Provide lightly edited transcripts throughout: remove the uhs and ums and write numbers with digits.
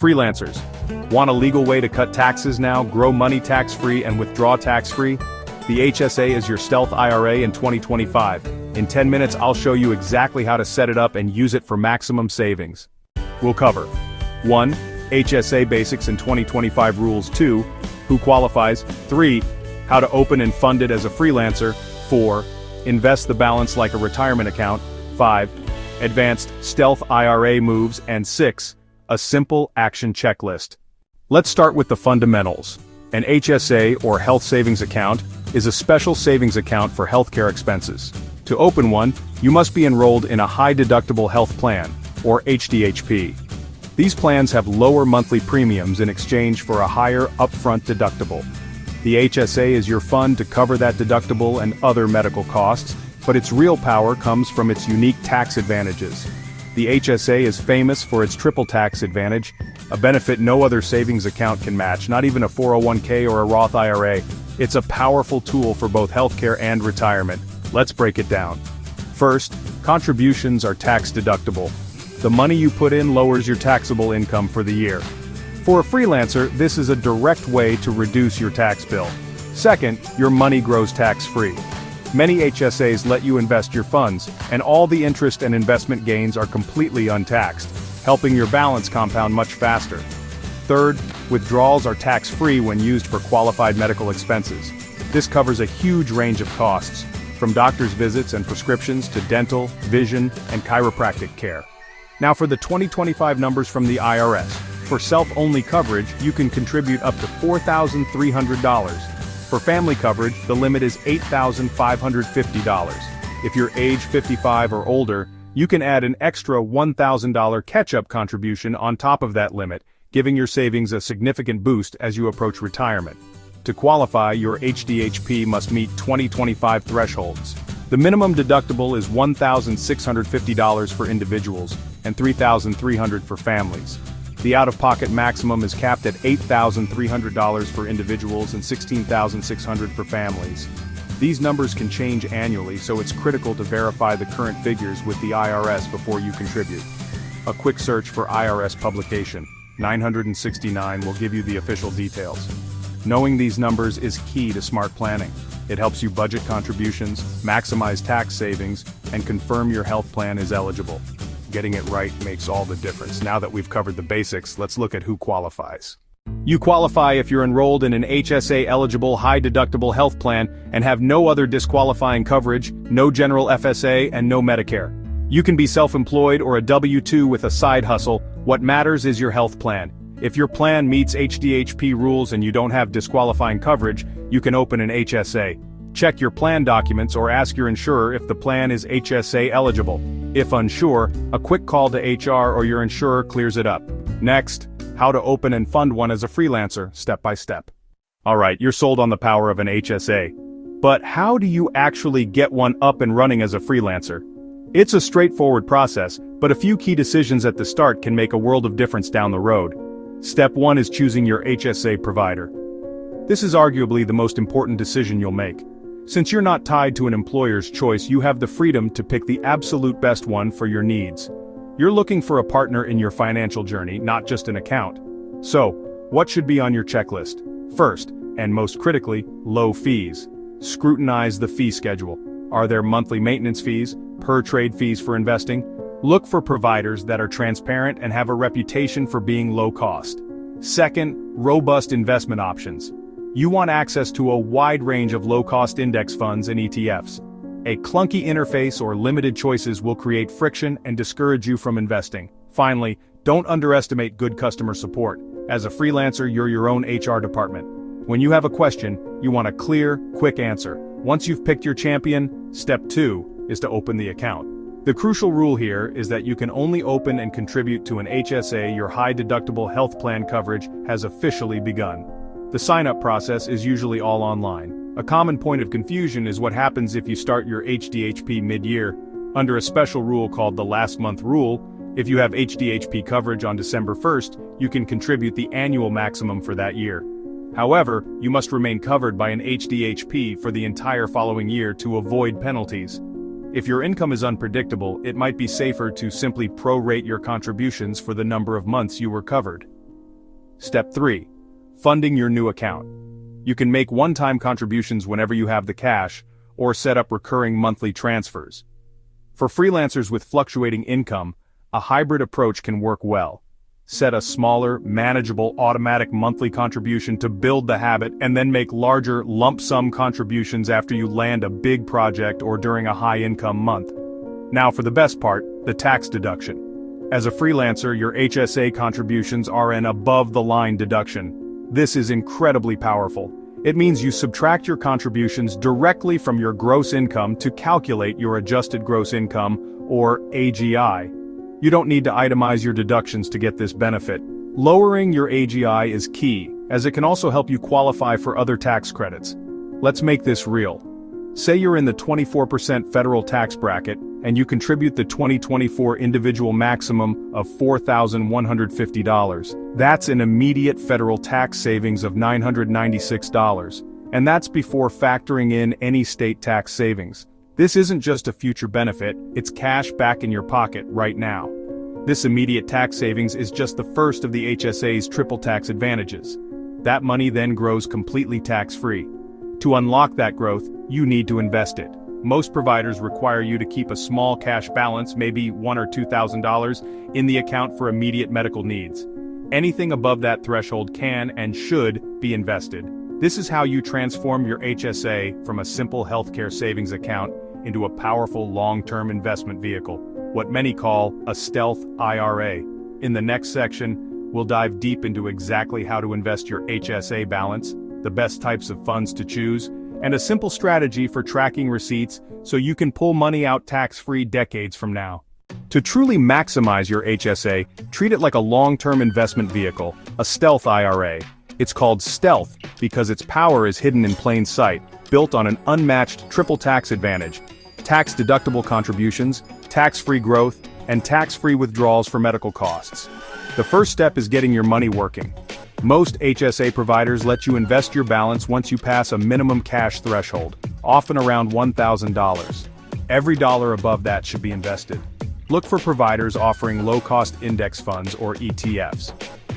Freelancers. Want a legal way to cut taxes now, grow money tax-free and withdraw tax-free? The HSA is your Stealth-IRA in 2025. In 10 minutes I'll show you exactly how to set it up and use it for maximum savings. We'll cover 1. HSA basics and 2025 rules. 2. Who qualifies? 3. How to open and fund it as a freelancer. 4. Invest the balance like a retirement account. 5. Advanced Stealth-IRA moves. And 6. A simple action checklist. Let's start with the fundamentals. An HSA, or health savings account, is a special savings account for healthcare expenses. To open one, you must be enrolled in a high-deductible health plan, or HDHP. These plans have lower monthly premiums in exchange for a higher upfront deductible. The HSA is your fund to cover that deductible and other medical costs, but its real power comes from its unique tax advantages. The HSA is famous for its triple tax advantage, a benefit no other savings account can match, not even a 401k or a Roth IRA. It's a powerful tool for both healthcare and retirement. Let's break it down. First, contributions are tax deductible. The money you put in lowers your taxable income for the year. For a freelancer, this is a direct way to reduce your tax bill. Second, your money grows tax-free. Many HSAs let you invest your funds, and all the interest and investment gains are completely untaxed, helping your balance compound much faster. Third, withdrawals are tax-free when used for qualified medical expenses. This covers a huge range of costs, from doctor's visits and prescriptions to dental, vision, and chiropractic care. Now for the 2025 numbers from the IRS. For self-only coverage, you can contribute up to $4,300. For family coverage, the limit is $8,550. If you're age 55 or older, you can add an extra $1,000 catch-up contribution on top of that limit, giving your savings a significant boost as you approach retirement. To qualify, your HDHP must meet 2025 thresholds. The minimum deductible is $1,650 for individuals and $3,300 for families. The out-of-pocket maximum is capped at $8,300 for individuals and $16,600 for families. These numbers can change annually, so it's critical to verify the current figures with the IRS before you contribute. A quick search for IRS publication 969 will give you the official details. Knowing these numbers is key to smart planning. It helps you budget contributions, maximize tax savings, and confirm your health plan is eligible. Getting it right makes all the difference. Now that we've covered the basics, let's look at who qualifies. You qualify if you're enrolled in an HSA-eligible high-deductible health plan and have no other disqualifying coverage, no general FSA, and no Medicare. You can be self-employed or a W-2 with a side hustle. What matters is your health plan. If your plan meets HDHP rules and you don't have disqualifying coverage, you can open an HSA. Check your plan documents or ask your insurer if the plan is HSA eligible. If unsure, a quick call to HR or your insurer clears it up. Next, how to open and fund one as a freelancer, step by step. Alright, you're sold on the power of an HSA. But how do you actually get one up and running as a freelancer? It's a straightforward process, but a few key decisions at the start can make a world of difference down the road. Step 1 is choosing your HSA provider. This is arguably the most important decision you'll make. Since you're not tied to an employer's choice, you have the freedom to pick the absolute best one for your needs. You're looking for a partner in your financial journey, not just an account. So, what should be on your checklist? First, and most critically, low fees. Scrutinize the fee schedule. Are there monthly maintenance fees, per-trade fees for investing? Look for providers that are transparent and have a reputation for being low cost. Second, robust investment options. You want access to a wide range of low-cost index funds and ETFs. A clunky interface or limited choices will create friction and discourage you from investing. Finally, don't underestimate good customer support. As a freelancer, you're your own HR department. When you have a question, you want a clear, quick answer. Once you've picked your champion, step 2 is to open the account. The crucial rule here is that you can only open and contribute to an HSA. Your high-deductible health plan coverage has officially begun. The sign-up process is usually all online. A common point of confusion is what happens if you start your HDHP mid-year. Under a special rule called the last month rule, if you have HDHP coverage on December 1st, you can contribute the annual maximum for that year. However, you must remain covered by an HDHP for the entire following year to avoid penalties. If your income is unpredictable, it might be safer to simply prorate your contributions for the number of months you were covered. Step 3. Funding your new account. You can make one-time contributions whenever you have the cash, or set up recurring monthly transfers. For freelancers with fluctuating income, a hybrid approach can work well. Set a smaller, manageable automatic monthly contribution to build the habit and then make larger lump sum contributions after you land a big project or during a high-income month. Now for the best part, the tax deduction. As a freelancer, your HSA contributions are an above-the-line deduction. This is incredibly powerful. It means you subtract your contributions directly from your gross income to calculate your adjusted gross income, or AGI. You don't need to itemize your deductions to get this benefit. Lowering your AGI is key, as it can also help you qualify for other tax credits. Let's make this real. Say you're in the 24% federal tax bracket, and you contribute the 2024 individual maximum of $4,150. That's an immediate federal tax savings of $996, and that's before factoring in any state tax savings. This isn't just a future benefit, it's cash back in your pocket right now. This immediate tax savings is just the first of the HSA's triple tax advantages. That money then grows completely tax-free. To unlock that growth, you need to invest it. Most providers require you to keep a small cash balance, maybe $1,000 or $2,000, in the account for immediate medical needs. Anything above that threshold can and should be invested. This is how you transform your HSA from a simple healthcare savings account into a powerful long-term investment vehicle, what many call a Stealth-IRA. In the next section, we'll dive deep into exactly how to invest your HSA balance, the best types of funds to choose, and a simple strategy for tracking receipts so you can pull money out tax-free decades from now. To truly maximize your HSA, treat it like a long-term investment vehicle, a Stealth-IRA. It's called Stealth because its power is hidden in plain sight, built on an unmatched triple tax advantage: tax-deductible contributions, tax-free growth, and tax-free withdrawals for medical costs. The first step is getting your money working. Most HSA providers let you invest your balance once you pass a minimum cash threshold, often around $1,000. Every dollar above that should be invested. Look for providers offering low-cost index funds, or ETFs.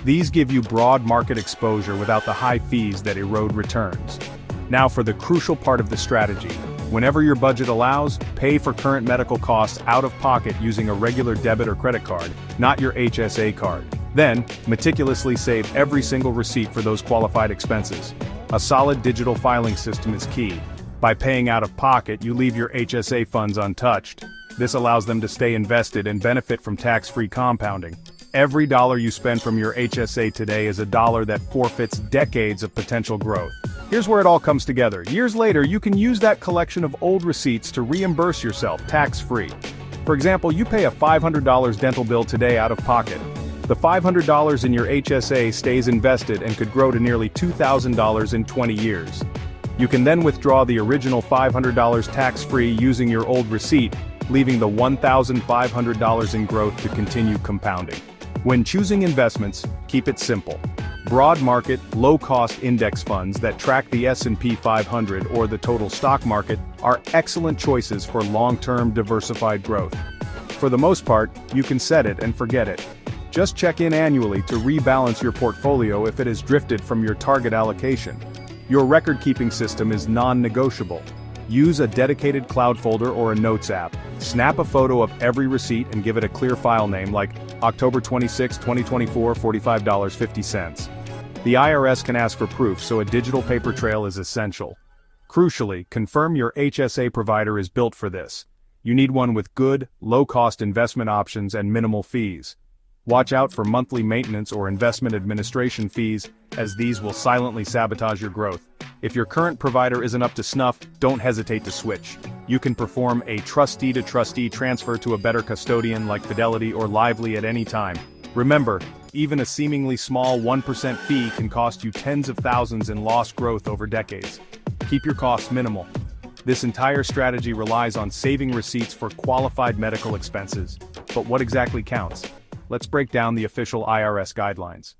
These give you broad market exposure without the high fees that erode returns. Now for the crucial part of the strategy. Whenever your budget allows, pay for current medical costs out of pocket using a regular debit or credit card, not your HSA card. Then, meticulously save every single receipt for those qualified expenses. A solid digital filing system is key. By paying out of pocket, you leave your HSA funds untouched. This allows them to stay invested and benefit from tax-free compounding. Every dollar you spend from your HSA today is a dollar that forfeits decades of potential growth. Here's where it all comes together. Years later, you can use that collection of old receipts to reimburse yourself tax-free. For example, you pay a $500 dental bill today out of pocket. The $500 in your HSA stays invested and could grow to nearly $2,000 in 20 years. You can then withdraw the original $500 tax-free using your old receipt, leaving the $1,500 in growth to continue compounding. When choosing investments, keep it simple. Broad market, low-cost index funds that track the S&P 500 or the total stock market are excellent choices for long-term diversified growth. For the most part, you can set it and forget it. Just check in annually to rebalance your portfolio if it has drifted from your target allocation. Your record-keeping system is non-negotiable. Use a dedicated cloud folder or a notes app. Snap a photo of every receipt and give it a clear file name like October 26, 2024, $45.50. The IRS can ask for proof, so a digital paper trail is essential. Crucially, confirm your HSA provider is built for this. You need one with good, low-cost investment options and minimal fees. Watch out for monthly maintenance or investment administration fees, as these will silently sabotage your growth. If your current provider isn't up to snuff, don't hesitate to switch. You can perform a trustee-to-trustee transfer to a better custodian like Fidelity or Lively at any time. Remember, even a seemingly small 1% fee can cost you tens of thousands in lost growth over decades. Keep your costs minimal. This entire strategy relies on saving receipts for qualified medical expenses. But what exactly counts? Let's break down the official IRS guidelines.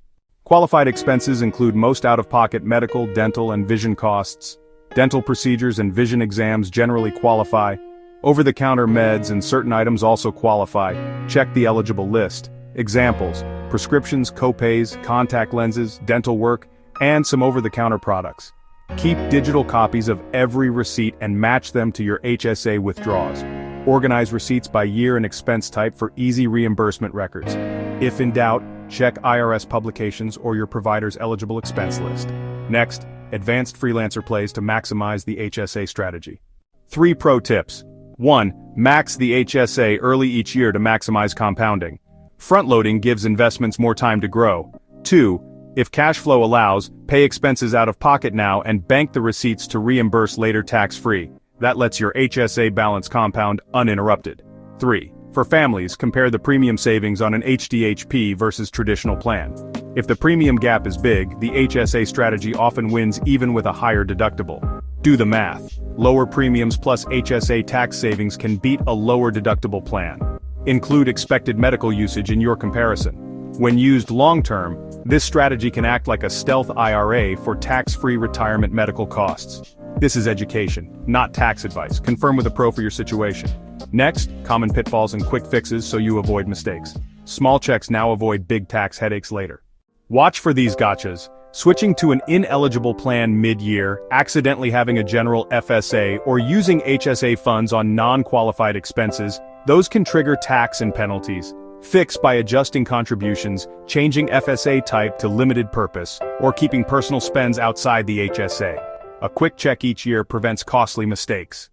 Qualified expenses include most out-of-pocket medical, dental, and vision costs. Dental procedures and vision exams generally qualify. Over-the-counter meds and certain items also qualify. Check the eligible list. Examples: prescriptions, copays, contact lenses, dental work, and some over-the-counter products. Keep digital copies of every receipt and match them to your HSA withdrawals. Organize receipts by year and expense type for easy reimbursement records. If in doubt, check IRS publications or your provider's eligible expense list. Next, advanced freelancer plays to maximize the HSA strategy. 3 pro tips. 1. Max the HSA early each year to maximize compounding. Front-loading gives investments more time to grow. 2. If cash flow allows, pay expenses out of pocket now and bank the receipts to reimburse later tax-free. That lets your HSA balance compound uninterrupted. 3. For families, compare the premium savings on an HDHP versus traditional plan. If the premium gap is big, the HSA strategy often wins even with a higher deductible. Do the math. Lower premiums plus HSA tax savings can beat a lower deductible plan. Include expected medical usage in your comparison. When used long-term, this strategy can act like a Stealth-IRA for tax-free retirement medical costs. This is education, not tax advice. Confirm with a pro for your situation. Next, common pitfalls and quick fixes so you avoid mistakes. Small checks now avoid big tax headaches later. Watch for these gotchas. Switching to an ineligible plan mid-year, accidentally having a general FSA, or using HSA funds on non-qualified expenses, those can trigger tax and penalties. Fix by adjusting contributions, changing FSA type to limited purpose, or keeping personal spends outside the HSA. A quick check each year prevents costly mistakes.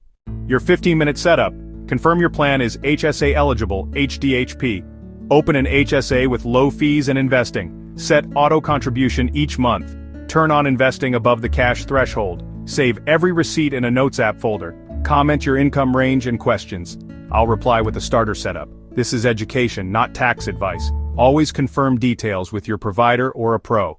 Your 15-minute setup. Confirm your plan is HSA eligible, HDHP. Open an HSA with low fees and investing. Set auto contribution each month. Turn on investing above the cash threshold. Save every receipt in a Notes app folder. Comment your income range and questions. I'll reply with a starter setup. This is education, not tax advice. Always confirm details with your provider or a pro.